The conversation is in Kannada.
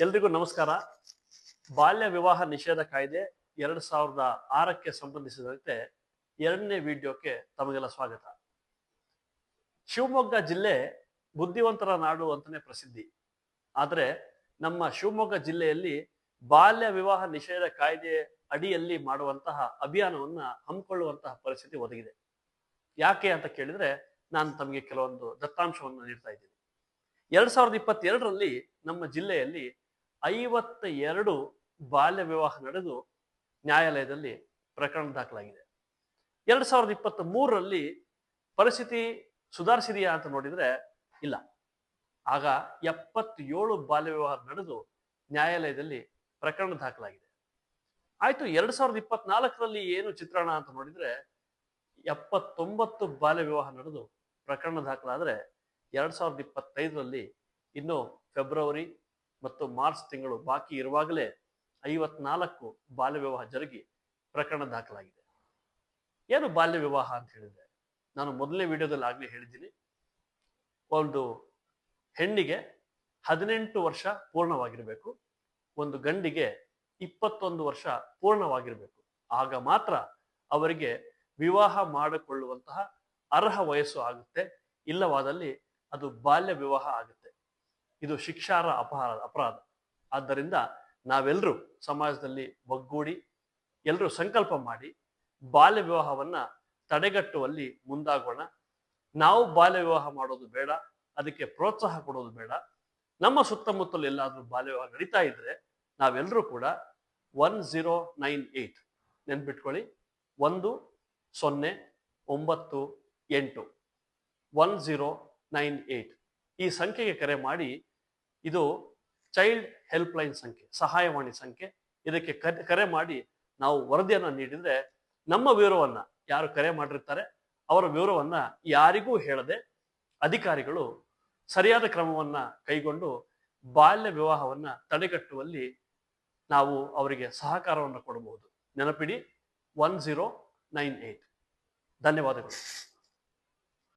ಎಲ್ರಿಗೂ ನಮಸ್ಕಾರ. ಬಾಲ್ಯ ವಿವಾಹ ನಿಷೇಧ ಕಾಯ್ದೆ 2006ಕ್ಕೆ ಸಂಬಂಧಿಸಿದಂತೆ ಎರಡನೇ ವಿಡಿಯೋಕ್ಕೆ ತಮಗೆಲ್ಲ ಸ್ವಾಗತ. ಶಿವಮೊಗ್ಗ ಜಿಲ್ಲೆ ಬುದ್ಧಿವಂತರ ನಾಡು ಅಂತಾನೆ ಪ್ರಸಿದ್ಧಿ. ಆದರೆ ನಮ್ಮ ಶಿವಮೊಗ್ಗ ಜಿಲ್ಲೆಯಲ್ಲಿ ಬಾಲ್ಯ ವಿವಾಹ ನಿಷೇಧ ಕಾಯ್ದೆ ಅಡಿಯಲ್ಲಿ ಮಾಡುವಂತಹ ಅಭಿಯಾನವನ್ನ ಹಮ್ಮಿಕೊಳ್ಳುವಂತಹ ಪರಿಸ್ಥಿತಿ ಒದಗಿದೆ. ಯಾಕೆ ಅಂತ ಕೇಳಿದ್ರೆ ನಾನು ತಮಗೆ ಕೆಲವೊಂದು ದತ್ತಾಂಶವನ್ನು ನೀಡ್ತಾ ಇದ್ದೀನಿ. 2022ರಲ್ಲಿ ನಮ್ಮ ಜಿಲ್ಲೆಯಲ್ಲಿ 52 ಬಾಲ್ಯ ವಿವಾಹ ನಡೆದು ನ್ಯಾಯಾಲಯದಲ್ಲಿ ಪ್ರಕರಣ ದಾಖಲಾಗಿದೆ. 2023ರಲ್ಲಿ ಪರಿಸ್ಥಿತಿ ಸುಧಾರಿಸಿದೆಯಾ ಅಂತ ನೋಡಿದ್ರೆ ಇಲ್ಲ. ಆಗ 77 ಬಾಲ್ಯ ವಿವಾಹ ನಡೆದು ನ್ಯಾಯಾಲಯದಲ್ಲಿ ಪ್ರಕರಣ ದಾಖಲಾಗಿದೆ. ಆಯ್ತು, 2024ರಲ್ಲಿ ಏನು ಚಿತ್ರಣ ಅಂತ ನೋಡಿದ್ರೆ 79 ಬಾಲ್ಯ ವಿವಾಹ ನಡೆದು ಪ್ರಕರಣ ದಾಖಲಾದ್ರೆ 2025ರಲ್ಲಿ ಇನ್ನು ಫೆಬ್ರವರಿ ಮತ್ತು ಮಾರ್ಚ್ ತಿಂಗಳು ಬಾಕಿ ಇರುವಾಗಲೇ 54 ಬಾಲ್ಯ ವಿವಾಹ ಜರುಗಿ ಪ್ರಕರಣ ದಾಖಲಾಗಿದೆ. ಏನು ಬಾಲ್ಯ ವಿವಾಹ ಅಂತ ಹೇಳಿದ್ರೆ, ನಾನು ಮೊದಲನೇ ವಿಡಿಯೋದಲ್ಲಿ ಆಗ್ಲೇ ಹೇಳಿದ್ದೀನಿ, ಒಂದು ಹೆಣ್ಣಿಗೆ 18 ವರ್ಷ ಪೂರ್ಣವಾಗಿರ್ಬೇಕು, ಒಂದು ಗಂಡಿಗೆ 21 ವರ್ಷ ಪೂರ್ಣವಾಗಿರ್ಬೇಕು. ಆಗ ಮಾತ್ರ ಅವರಿಗೆ ವಿವಾಹ ಮಾಡಿಕೊಳ್ಳುವಂತಹ ಅರ್ಹ ವಯಸ್ಸು ಆಗುತ್ತೆ. ಇಲ್ಲವಾದಲ್ಲಿ ಅದು ಬಾಲ್ಯ ವಿವಾಹ ಆಗುತ್ತೆ. ಇದು ಶಿಕ್ಷಾರ್ಹ ಅಪರಾಧ. ಆದ್ದರಿಂದ ನಾವೆಲ್ಲರೂ ಸಮಾಜದಲ್ಲಿ ಒಗ್ಗೂಡಿ ಎಲ್ಲರೂ ಸಂಕಲ್ಪ ಮಾಡಿ ಬಾಲ್ಯ ವಿವಾಹವನ್ನ ತಡೆಗಟ್ಟುವಲ್ಲಿ ಮುಂದಾಗೋಣ. ನಾವು ಬಾಲ್ಯ ವಿವಾಹ ಮಾಡೋದು ಬೇಡ, ಅದಕ್ಕೆ ಪ್ರೋತ್ಸಾಹ ಕೊಡೋದು ಬೇಡ. ನಮ್ಮ ಸುತ್ತಮುತ್ತಲು ಎಲ್ಲಾದ್ರೂ ಬಾಲ್ಯ ವಿವಾಹ ನಡೀತಾ ಇದ್ರೆ ನಾವೆಲ್ಲರೂ ಕೂಡ 1098 ನೆನ್ಪಿಟ್ಕೊಳ್ಳಿ, 1098 1098 ಈ ಸಂಖ್ಯೆಗೆ ಕರೆ ಮಾಡಿ. ಇದು ಚೈಲ್ಡ್ ಹೆಲ್ಪ್ ಲೈನ್ ಸಂಖ್ಯೆ, ಸಹಾಯವಾಣಿ ಸಂಖ್ಯೆ. ಇದಕ್ಕೆ ಕರೆ ಮಾಡಿ ನಾವು ವರದಿಯನ್ನ ನೀಡಿದ್ರೆ ನಮ್ಮ ವಿವರವನ್ನ, ಯಾರು ಕರೆ ಮಾಡಿರ್ತಾರೆ ಅವರ ವಿವರವನ್ನ ಯಾರಿಗೂ ಹೇಳದೆ ಅಧಿಕಾರಿಗಳು ಸರಿಯಾದ ಕ್ರಮವನ್ನ ಕೈಗೊಂಡು ಬಾಲ್ಯ ವಿವಾಹವನ್ನ ತಡೆಗಟ್ಟುವಲ್ಲಿ ನಾವು ಅವರಿಗೆ ಸಹಕಾರವನ್ನು ಕೊಡಬಹುದು. ನೆನಪಿಡಿ, 1098. ಧನ್ಯವಾದಗಳು.